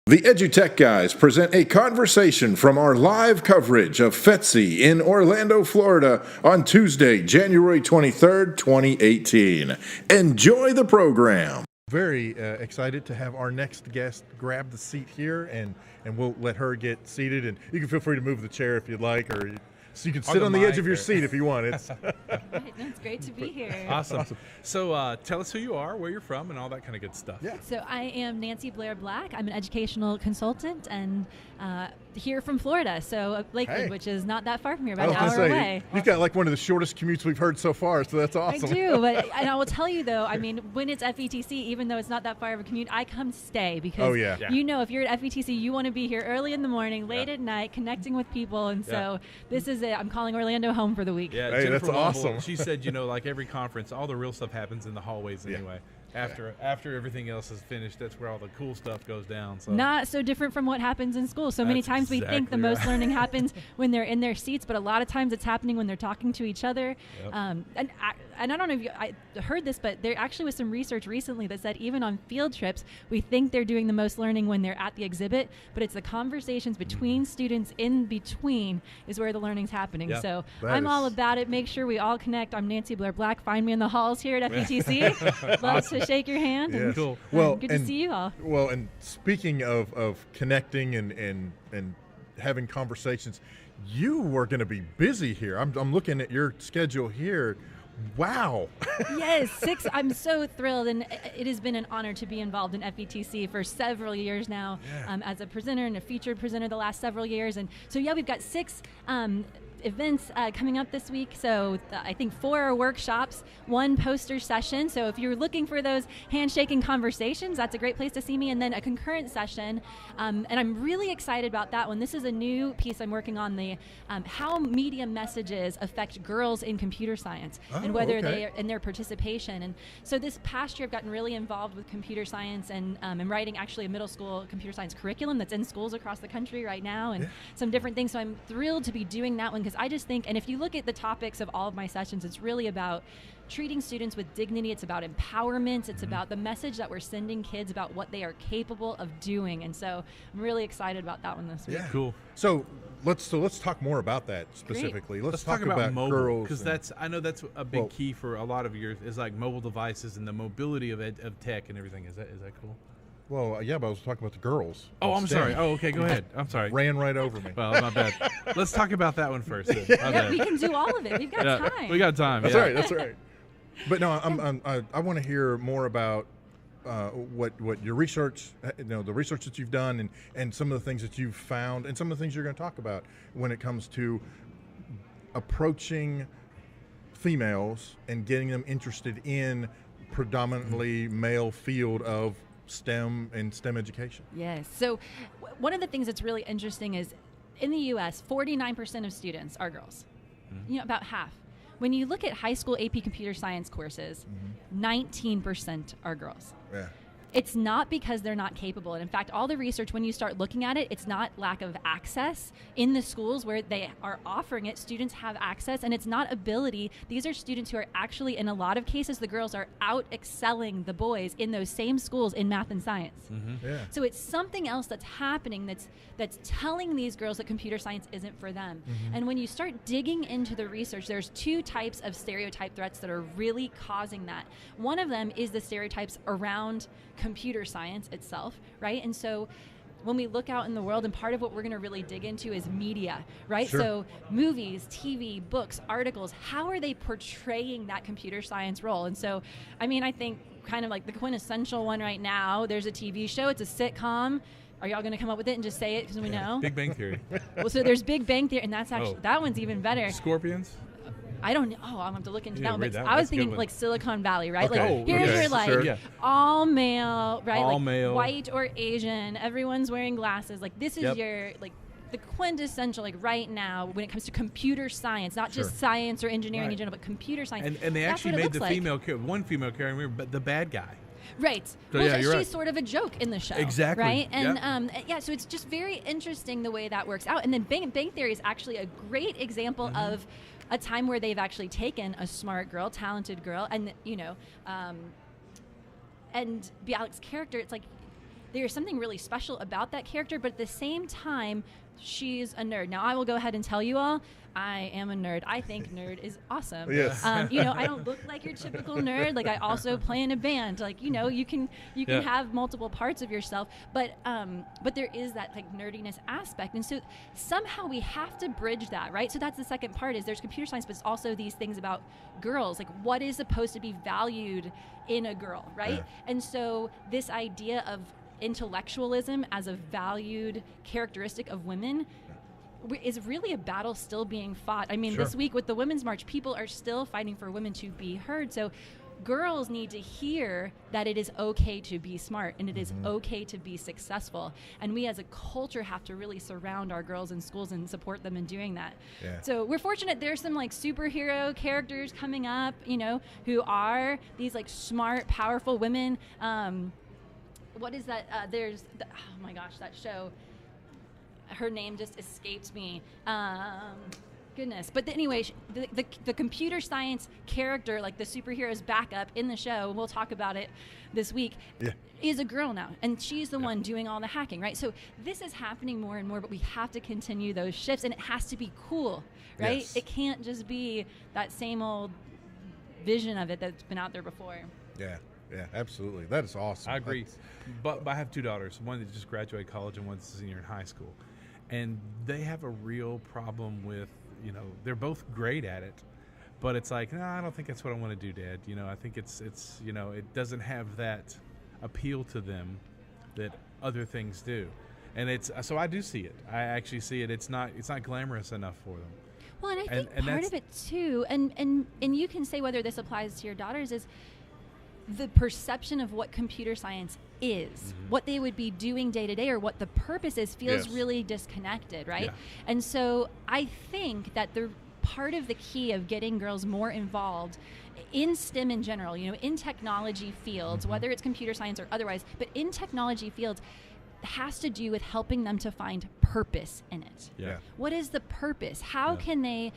The EduTech guys present a conversation from our live coverage of FETC in Orlando, Florida on Tuesday, January 23rd, 2018. Enjoy the program. Very excited to have our next guest grab the seat here, and we'll let her get seated. And you can feel free to move the chair if you'd like, or so you can sit on the edge of your seat if you want. It's it's great to be here. Awesome. So tell us who you are, where you're from, and all that kind of good stuff. Yeah. So I am Nancye Blair Black. I'm an educational consultant and here from Florida, so Lakewood, which is not that far from here, about an hour away. You've got like one of the shortest commutes we've heard so far, so that's awesome. I do, and I will tell you though, I mean, when it's FETC, even though it's not that far of a commute, I come stay because you know if you're at FETC, you want to be here early in the morning, late at night, connecting with people, and so this is it. I'm calling Orlando home for the week. Yeah, hey, Jennifer that's Womble, awesome. She said, you know, like every conference, all the real stuff happens in the hallways anyway. After everything else is finished, that's where all the cool stuff goes down. So not so different from what happens in school. So many times we think the most learning happens when they're in their seats, but a lot of times it's happening when they're talking to each other. Yep. And I don't know if I heard this, but there actually was some research recently that said even on field trips, we think they're doing the most learning when they're at the exhibit, but it's the conversations between students in between is where the learning's happening. Yep. So I'm all about it. Make sure we all connect. I'm Nancye Blair Black. Find me in the halls here at FETC. Love to shake your hand. Yes. And, Cool. Well, good to see you all. Well, and speaking of connecting and having conversations, you were going to be busy here. I'm looking at your schedule here. Wow. Yes, I'm so thrilled, and it has been an honor to be involved in FETC for several years now as a presenter and a featured presenter the last several years. And so, we've got 6 events coming up this week. So I think 4 are workshops, 1 poster session. So if you're looking for those handshaking conversations, that's a great place to see me. And then a concurrent session. And I'm really excited about that one. This is a new piece I'm working on, the how media messages affect girls in computer science and whether they are in their participation. And so this past year I've gotten really involved with computer science and I'm writing actually a middle school computer science curriculum that's in schools across the country right now and some different things. So I'm thrilled to be doing that one because I just think, and if you look at the topics of all of my sessions, it's really about treating students with dignity. It's about empowerment. It's about the message that we're sending kids about what they are capable of doing. And so I'm really excited about that one this week. Yeah, cool. So let's talk more about that specifically. Let's talk about mobile, girls, because I know that's a big key for a lot of yours is like mobile devices and the mobility of tech and everything. Is that cool? Well, but I was talking about the girls. Oh, I'm sorry. Oh, okay, go ahead. I'm sorry. Ran right over me. Well, my bad. Let's talk about that one first. Then. We can do all of it. We've got time. We got time. That's right. That's right. But no, I want to hear more about what your research, the research that you've done, and some of the things that you've found, and some of the things you're going to talk about when it comes to approaching females and getting them interested in predominantly male field of STEM and STEM education. Yes. So one of the things that's really interesting is in the U.S., 49% of students are girls. About half. When you look at high school AP computer science courses, 19% are girls. Yeah. It's not because they're not capable. And in fact, all the research, when you start looking at it, it's not lack of access. In the schools where they are offering it, students have access, and it's not ability. These are students who are actually, in a lot of cases, the girls are out excelling the boys in those same schools in math and science. Yeah. So it's something else that's happening that's telling these girls that computer science isn't for them. And when you start digging into the research, there's 2 types of stereotype threats that are really causing that. One of them is the stereotypes around computer science itself, right? And so when we look out in the world, and part of what we're going to really dig into is media, right? Sure. So movies, TV, books, articles, how are they portraying that computer science role? And so, I mean, I think kind of like the quintessential one right now, there's a TV show, it's a sitcom. Are y'all going to come up with it and just say it because we know? Big Bang Theory. Well, so there's Big Bang Theory, and that's actually, that one's even better. Scorpions? I don't know. Oh, I'll have to look into that one. Read But that. I was That's a good thinking one. like Silicon Valley, right? Okay. Like here's your like Sure. all male, right? All like male. white or Asian. Everyone's wearing glasses. Like this is your like the quintessential like right now when it comes to computer science, not just science or engineering in general, but computer science. And they That's actually what it made the looks like. one female character, but the bad guy. Right. So, well, yeah, you're she's right. sort of a joke in the show. Exactly. Right? And so it's just very interesting the way that works out. And then Bang Theory is actually a great example of a time where they've actually taken a smart girl, talented girl, and and Bialik's character, it's like there's something really special about that character, but at the same time, she's a nerd. Now, I will go ahead and tell you all, I am a nerd. I think nerd is awesome. Yes. You know, I don't look like your typical nerd. Like, I also play in a band. Like, you know, you can have multiple parts of yourself, but there is that like nerdiness aspect, and so somehow we have to bridge that, right? So that's the second part. Is there's computer science, but it's also these things about girls, like what is supposed to be valued in a girl, right? Yeah. And so this idea of intellectualism as a valued characteristic of women is really a battle still being fought. I mean, Sure. this week with the Women's March, people are still fighting for women to be heard. So girls need to hear that it is okay to be smart and it is okay to be successful. And we as a culture have to really surround our girls in schools and support them in doing that. Yeah. So we're fortunate there's some like superhero characters coming up, you know, who are these like smart, powerful women. What is that? Oh my gosh, that show. Her name just escaped me. Goodness. But anyway, the computer science character, like the superhero's backup in the show, we'll talk about it this week, is a girl now. And she's the one doing all the hacking, right? So this is happening more and more, but we have to continue those shifts, and it has to be cool, right? Yes. It can't just be that same old vision of it that's been out there before. Yeah, absolutely. That is awesome. I agree. But I have two daughters, one that just graduated college and one's a senior in high school. And they have a real problem with, you know, they're both great at it, but it's like, no, I don't think that's what I want to do, Dad. You know, I think it's you know, it doesn't have that appeal to them that other things do. And it's, so I do see it. I actually see it. It's not glamorous enough for them. Well, and I think and part that's- of it too, and you can say whether this applies to your daughters, is the perception of what computer science is, what they would be doing day to day, or what the purpose is, feels Yes. really disconnected, right? Yeah. And so I think that the part of the key of getting girls more involved in STEM in general, you know, in technology fields, whether it's computer science or otherwise, but in technology fields, has to do with helping them to find purpose in it. Yeah. What is the purpose? How can they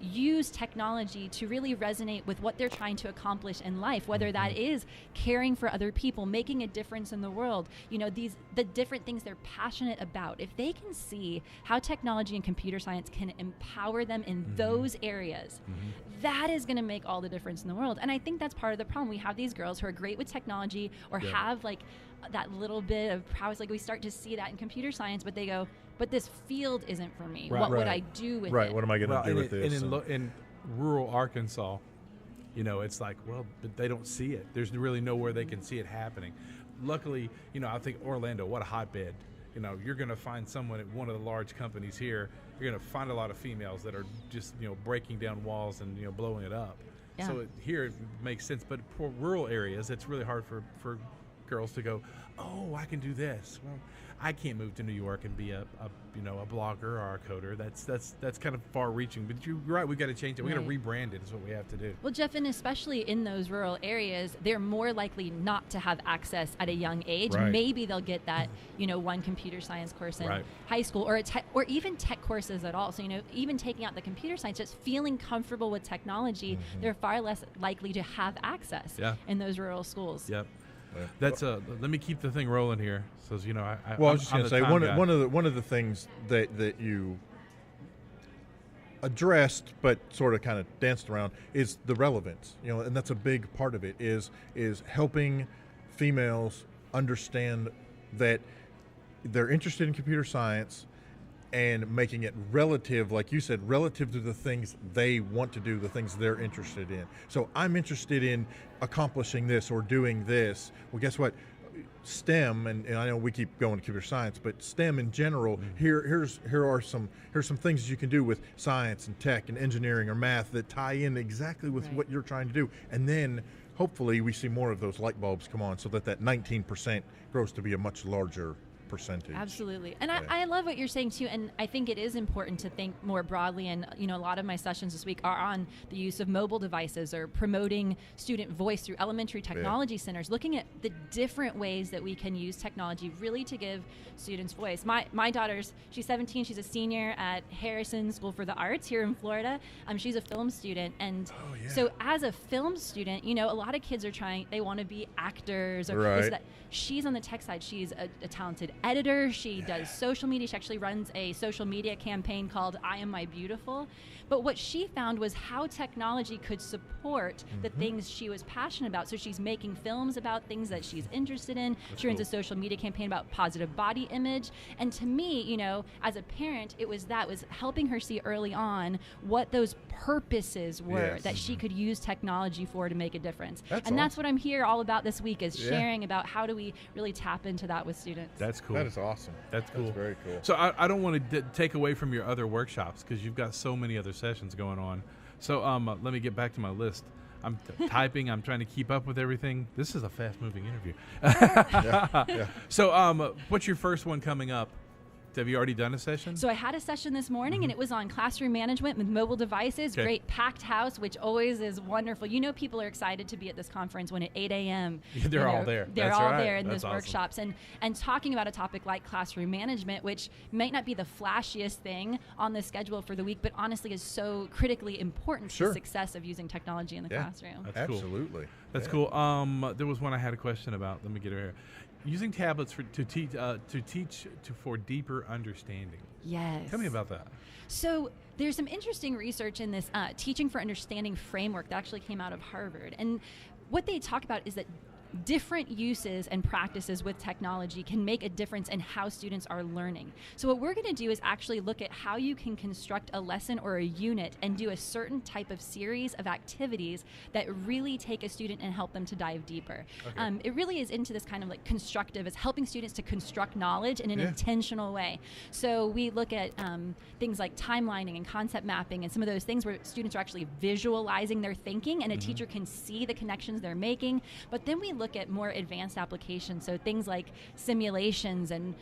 use technology to really resonate with what they're trying to accomplish in life, whether that is caring for other people, making a difference in the world, you know, the different things they're passionate about. If they can see how technology and computer science can empower them in those areas, that is going to make all the difference in the world. And I think that's part of the problem. We have these girls who are great with technology or have like that little bit of prowess, like we start to see that in computer science, but they go, but this field isn't for me. Right. What would Right. I do with Right. it? What am I going to do with this? And in rural Arkansas, you know, it's like, well, but they don't see it. There's really nowhere they can see it happening. Luckily, you know, I think Orlando, what a hotbed. You know, you're going to find someone at one of the large companies here. You're going to find a lot of females that are just, you know, breaking down walls and, you know, blowing it up. Yeah. So here it makes sense. But for rural areas, it's really hard for girls to go, oh, I can do this. Well, I can't move to New York and be a blogger or a coder. That's kind of far reaching. But you're right, we've got to change it. We've got to Right. rebrand it is what we have to do. Well, Jeff, and especially in those rural areas, they're more likely not to have access at a young age. Right. Maybe they'll get that, you know, one computer science course in Right. high school, or or even tech courses at all. So, you know, even taking out the computer science, just feeling comfortable with technology, they're far less likely to have access Yeah. in those rural schools. Yep. Yeah. That's let me keep the thing rolling here. So you know, I Well, I was just I'm going to the say time guy. one of the things that you addressed but sort of kind of danced around is the relevance. You know, and that's a big part of it is helping females understand that they're interested in computer science and making it relative, like you said, relative to the things they want to do, the things they're interested in. So I'm interested in accomplishing this or doing this. Well, guess what? STEM, and I know we keep going to computer science, but STEM in general, here are some things you can do with science and tech and engineering or math that tie in exactly with Right. what you're trying to do. And then hopefully we see more of those light bulbs come on so that 19% grows to be a much larger percentage. Absolutely. And I love what you're saying too. And I think it is important to think more broadly. And, you know, a lot of my sessions this week are on the use of mobile devices or promoting student voice through elementary technology centers, looking at the different ways that we can use technology really to give students voice. My daughter's, she's 17, she's a senior at Harrison School for the Arts here in Florida. She's a film student. And so as a film student, you know, a lot of kids are they want to be actors or this, that. She's on the tech side. She's a talented editor. She does social media. She actually runs a social media campaign called I Am My Beautiful. But what she found was how technology could support the things she was passionate about. So she's making films about things that she's interested in. She runs a social media campaign about positive body image. And to me, you know, as a parent, it was helping her see early on what those purposes were that she could use technology for to make a difference. That's what I'm here all about this week, is sharing about how do we really tap into that with students. That's cool. That is awesome. That's cool. That's very cool. So I don't want to take away from your other workshops, because you've got so many other sessions going on. So let me get back to my list. I'm typing. I'm trying to keep up with everything. This is a fast-moving interview. So what's your first one coming up? Have you already done a session? So I had a session this morning, and it was on classroom management with mobile devices. Great packed house, which always is wonderful. You know, people are excited to be at this conference when at 8 a.m. They're all there. They're That's all right. there in That's those awesome. workshops. And talking about a topic like classroom management, which might not be the flashiest thing on the schedule for the week, but honestly is so critically important to the success of using technology in the classroom. That's cool. Absolutely. That's cool. There was one I had a question about. Let me get it here. Using tablets to teach for deeper understanding. Yes. Tell me about that. So there's some interesting research in this Teaching for Understanding framework that actually came out of Harvard. And what they talk about is that different uses and practices with technology can make a difference in how students are learning. So what we're going to do is actually look at how you can construct a lesson or a unit and do a certain type of series of activities that really take a student and help them to dive deeper. It really is into this kind of like constructive, is helping students to construct knowledge in an intentional way. So we look at things like timelining and concept mapping and some of those things where students are actually visualizing their thinking and a teacher can see the connections they're making. But then we look at more advanced applications, so things like simulations and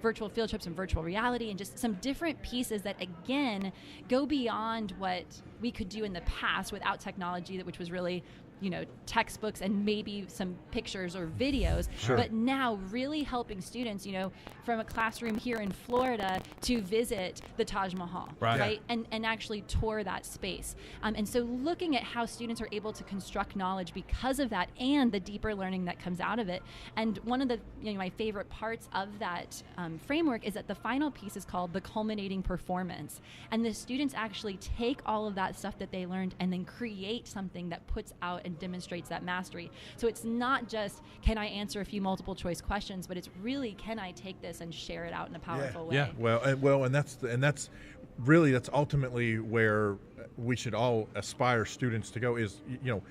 virtual field trips and virtual reality, and just some different pieces that again go beyond what we could do in the past without technology, which was really, you know, textbooks and maybe some pictures or videos, but now really helping students, you know, from a classroom here in Florida to visit the Taj Mahal, right? And actually tour that space. And so looking at how students are able to construct knowledge because of that and the deeper learning that comes out of it. And one of the, you know, my favorite parts of that framework is that the final piece is called the culminating performance. And the students actually take all of that stuff that they learned and then create something that puts out and demonstrates that mastery. So it's not just, can I answer a few multiple choice questions, but it's really, can I take this and share it out in a powerful way? And that's ultimately where we should all aspire students to go, is, you know,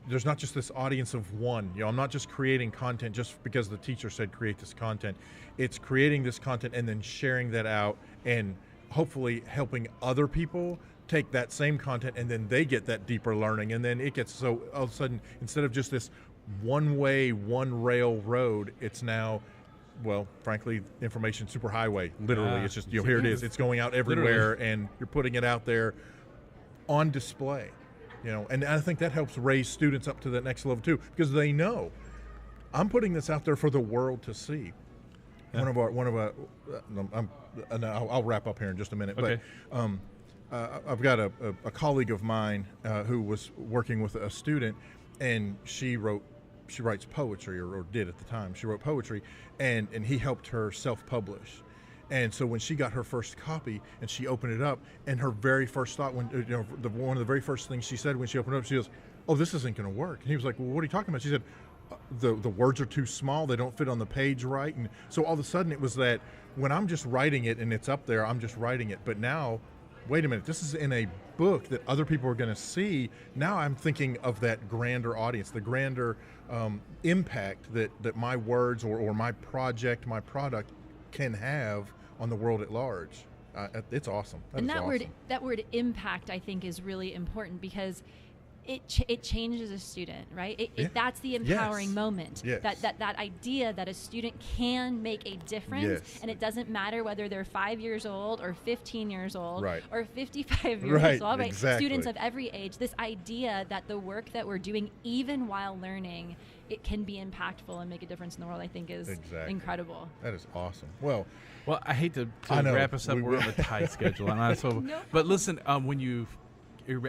there's not just this audience of one. You know, I'm not just creating content just because the teacher said create this content. It's creating this content and then sharing that out and hopefully helping other people take that same content, and then they get that deeper learning, and then it gets, so all of a sudden, instead of just this one way, one rail road, it's now, well, frankly, information superhighway. Literally, it's just, you know, here it is. It's going out everywhere, and you're putting it out there on display. You know, and I think that helps raise students up to that next level too, because they know I'm putting this out there for the world to see. I'll wrap up here in just a minute, but I've got a colleague of mine who was working with a student, and she writes poetry, or did at the time. She wrote poetry, and he helped her self-publish. And so when she got her first copy and she opened it up, and her very first thought, when one of the very first things she said when she opened it up, she goes, "Oh, this isn't going to work." And he was like, "Well, what are you talking about?" She said, the words are too small, they don't fit on the page right." And so all of a sudden it was that when I'm just writing it and it's up there, I'm just writing it. But now, wait a minute, this is in a book that other people are going to see. Now I'm thinking of that grander audience, the grander impact that my words or my project, my product can have on the world at large. It's awesome. That word impact, I think, is really important, because it changes a student, right? That's the empowering moment. Yes. That idea that a student can make a difference, Yes. and it doesn't matter whether they're 5 years old or 15 years old Right. or 55 years Right, old, right? exactly. Students of every age. This idea that the work that we're doing, even while learning, it can be impactful and make a difference in the world, I think is Exactly. incredible. That is awesome. Well, Well, I hate to I know. wrap us up. We- We're on a tight schedule, and so. No But listen, when you're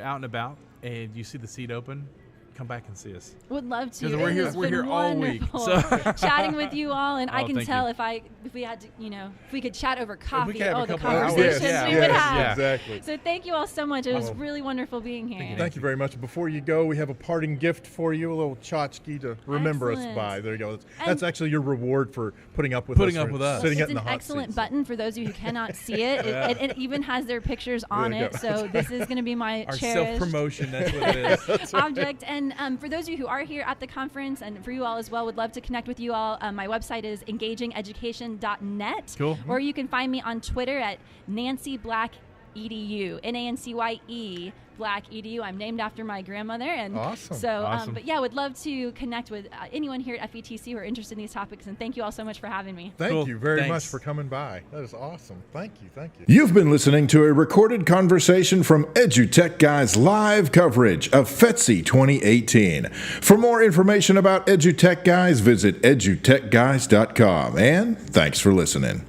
out and about and you see the seat open, come back and see us. Would love to. 'Cause we're It here- has we're been here all week, wonderful so- chatting with you all, and I Oh, can thank tell you. if we had to, if we could chat over coffee, could have a the couple hours. conversations Yes, we yes, would have. yeah. Exactly. So thank you all so much. It was Well, really wonderful being here. Thank you very much. Before you go, we have a parting gift for you, a little tchotchke to remember us Excellent. by. There you go. That's And- actually your reward for putting up with Putting us. up for with us. Sitting It's it in an the hot excellent seats. button for those of you who cannot see it. It even has their pictures on There you it. go. So this is going to be my Our cherished self-promotion, that's what it is. object. And for those of you who are here at the conference, and for you all as well, would love to connect with you all. My website is engagingeducation.net. Cool. Or you can find me on Twitter at Nancye Black EDU, Nancye Black EDU. I'm named after my grandmother, and Awesome. so. Awesome. But yeah, would love to connect with anyone here at FETC who are interested in these topics. And thank you all so much for having me. Thank Cool. you very Thanks. much for coming by. That is awesome. Thank you. Thank you. You've been listening to a recorded conversation from EduTech Guy's live coverage of FETC 2018. For more information about EduTech Guys, visit edutechguys.com. And thanks for listening.